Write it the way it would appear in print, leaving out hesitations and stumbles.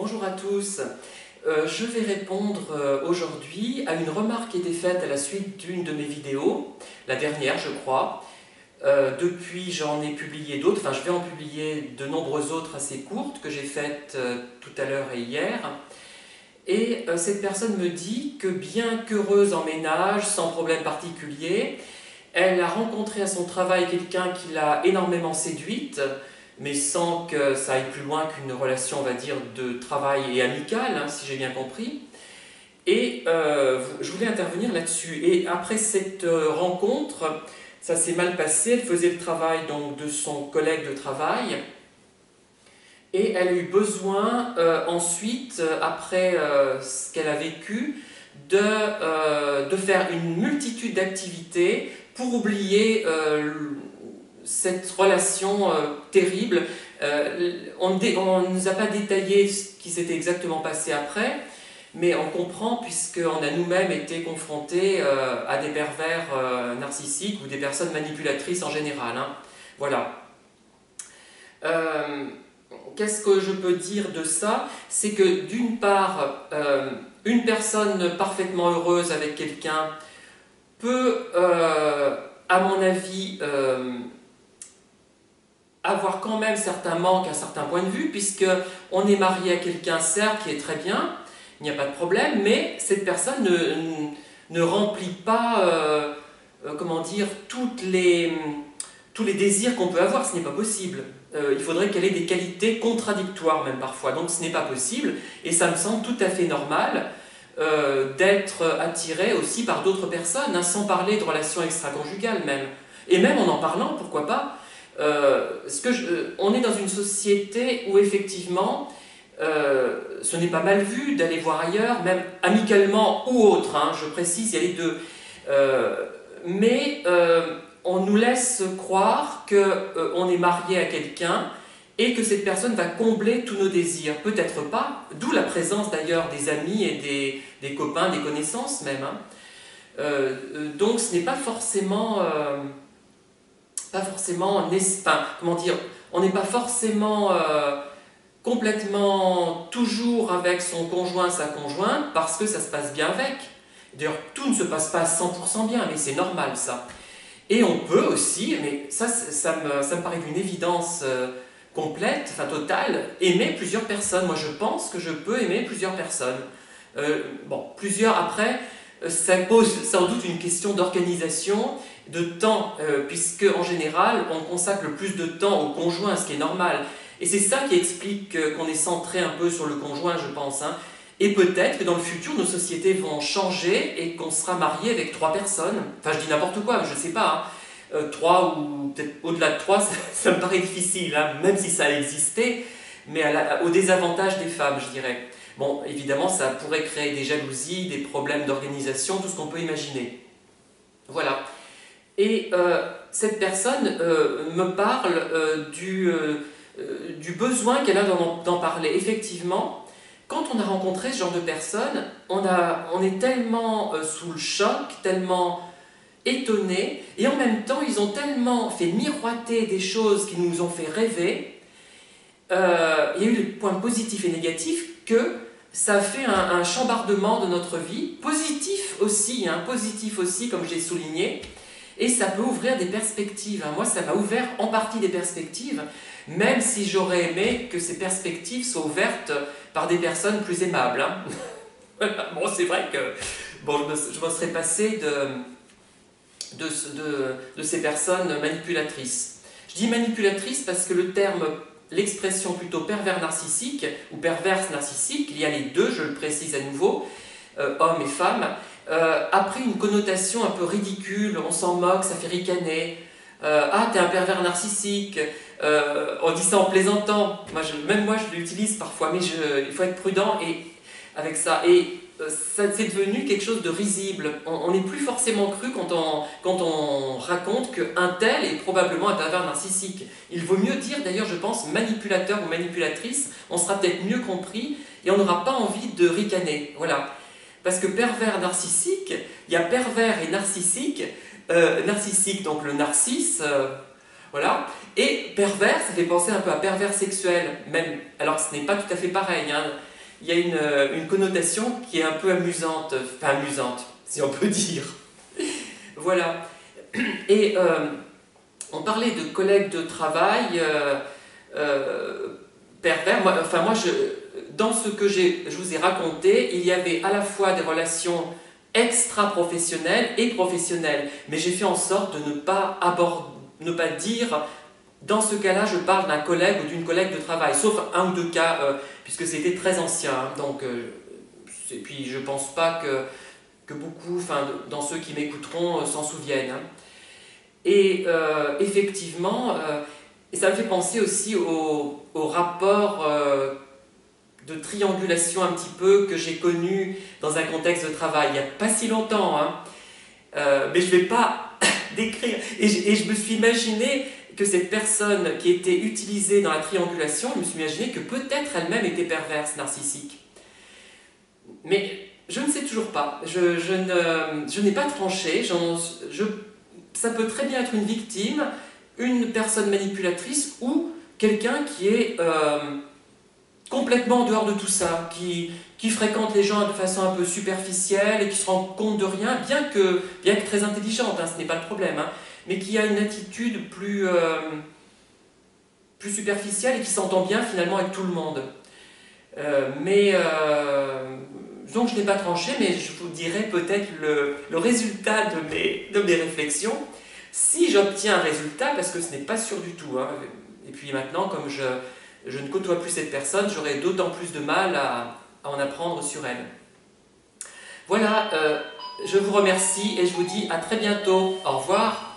Bonjour à tous. Je vais répondre aujourd'hui à une remarque qui était faite à la suite d'une de mes vidéos, la dernière je crois. Depuis j'en ai publié d'autres, enfin je vais en publier de nombreuses autres assez courtes que j'ai faites tout à l'heure et hier. Et cette personne me dit que bien qu'heureuse en ménage, sans problème particulier, elle a rencontré à son travail quelqu'un qui l'a énormément séduite, mais sans que ça aille plus loin qu'une relation, on va dire, de travail et amicale, hein, si j'ai bien compris. Et je voulais intervenir là-dessus. Et après cette rencontre, ça s'est mal passé. Elle faisait le travail donc, de son collègue de travail. Et elle a eu besoin ensuite, après ce qu'elle a vécu, de faire une multitude d'activités pour oublier cette relation terrible. On ne nous a pas détaillé ce qui s'était exactement passé après, mais on comprend puisqu'on a nous-mêmes été confrontés à des pervers narcissiques ou des personnes manipulatrices en général. Hein. Voilà. Qu'est-ce que je peux dire de ça? C'est que d'une part, une personne parfaitement heureuse avec quelqu'un peut, à mon avis, avoir quand même certains manques à certains points de vue, puisqu'on est marié à quelqu'un, certes, qui est très bien, il n'y a pas de problème, mais cette personne ne remplit pas, comment dire, tous les désirs qu'on peut avoir, ce n'est pas possible. Il faudrait qu'elle ait des qualités contradictoires même parfois, donc ce n'est pas possible, et ça me semble tout à fait normal d'être attiré aussi par d'autres personnes, hein, sans parler de relations extra-conjugales même. Et même en parlant, pourquoi pas, on est dans une société où effectivement ce n'est pas mal vu d'aller voir ailleurs, même amicalement ou autre, hein, je précise, il y a les deux. Mais on nous laisse croire qu'on est marié à quelqu'un et que cette personne va combler tous nos désirs. Peut-être pas, d'où la présence d'ailleurs des amis et des copains, des connaissances même. Hein. Donc ce n'est pas forcément... comment dire, on n'est pas forcément complètement toujours avec son conjoint, sa conjointe, parce que ça se passe bien avec. D'ailleurs, tout ne se passe pas à 100% bien, mais c'est normal ça. Et on peut aussi, mais ça me paraît d'une évidence complète, enfin totale, aimer plusieurs personnes. Moi je pense que je peux aimer plusieurs personnes. Bon, plusieurs après, ça pose sans doute une question d'organisation, de temps, puisque en général on consacre le plus de temps au conjoint, ce qui est normal. Et c'est ça qui explique qu'on est centré un peu sur le conjoint, je pense. Hein. Et peut-être que dans le futur, nos sociétés vont changer et qu'on sera marié avec 3 personnes. Enfin, je dis n'importe quoi, mais je ne sais pas. Hein. 3 ou peut-être au-delà de 3, ça me paraît difficile, hein, même si ça a existé, mais au désavantage des femmes, je dirais. Bon, évidemment, ça pourrait créer des jalousies, des problèmes d'organisation, tout ce qu'on peut imaginer. Voilà. Et cette personne me parle du besoin qu'elle a d'en parler. Effectivement, quand on a rencontré ce genre de personnes, on est tellement sous le choc, tellement étonné, et en même temps, ils ont tellement fait miroiter des choses qui nous ont fait rêver. Il y a eu des points positifs et négatifs que ça a fait un chambardement de notre vie, positif aussi, comme j'ai souligné, et ça peut ouvrir des perspectives. Moi, ça m'a ouvert en partie des perspectives, même si j'aurais aimé que ces perspectives soient ouvertes par des personnes plus aimables. Hein. Bon, c'est vrai que bon, je me serais passé de ces personnes manipulatrices. Je dis manipulatrices parce que l'expression plutôt pervers narcissique ou perverse narcissique, il y a les deux, je le précise à nouveau, hommes et femmes, a pris une connotation un peu ridicule, on s'en moque, ça fait ricaner. Ah, t'es un pervers narcissique, on dit ça en plaisantant. Même moi je l'utilise parfois, mais il faut être prudent avec ça. Et ça c'est devenu quelque chose de risible. On n'est plus forcément cru quand on raconte qu'un tel est probablement un pervers narcissique. Il vaut mieux dire, d'ailleurs je pense, manipulateur ou manipulatrice, on sera peut-être mieux compris et on n'aura pas envie de ricaner. Voilà. Parce que pervers narcissique, il y a pervers et narcissique. Narcissique, donc le narcisse, voilà. Et pervers, ça fait penser un peu à pervers sexuel, même, alors ce n'est pas tout à fait pareil. Hein. il y a une connotation qui est un peu amusante, enfin amusante, si on peut dire. Voilà. Et on parlait de collègues de travail pervers. Dans ce que je vous ai raconté, il y avait à la fois des relations extra-professionnelles et professionnelles. Mais j'ai fait en sorte de ne pas dire, dans ce cas-là, je parle d'un collègue ou d'une collègue de travail, sauf un ou deux cas, puisque c'était très ancien. Hein, donc, et puis je ne pense pas que beaucoup, dans ceux qui m'écouteront, s'en souviennent. Hein. Et effectivement, et ça me fait penser aussi au rapport de triangulation un petit peu que j'ai connu dans un contexte de travail, il n'y a pas si longtemps, hein. Mais je ne vais pas décrire. Et je me suis imaginé que cette personne qui était utilisée dans la triangulation, je me suis imaginé que peut-être elle-même était perverse, narcissique. Mais je ne sais toujours pas. Je n'ai pas tranché. Ça peut très bien être une victime, une personne manipulatrice ou quelqu'un qui est complètement en dehors de tout ça, qui fréquente les gens de façon un peu superficielle et qui se rend compte de rien, bien que très intelligente, hein, ce n'est pas le problème, hein, mais qui a une attitude plus superficielle et qui s'entend bien finalement avec tout le monde. Donc je n'ai pas tranché, mais je vous dirai peut-être le résultat de mes réflexions. Si j'obtiens un résultat, parce que ce n'est pas sûr du tout, hein, et puis maintenant, comme je ne côtoie plus cette personne, j'aurai d'autant plus de mal à en apprendre sur elle. Voilà, je vous remercie et je vous dis à très bientôt. Au revoir.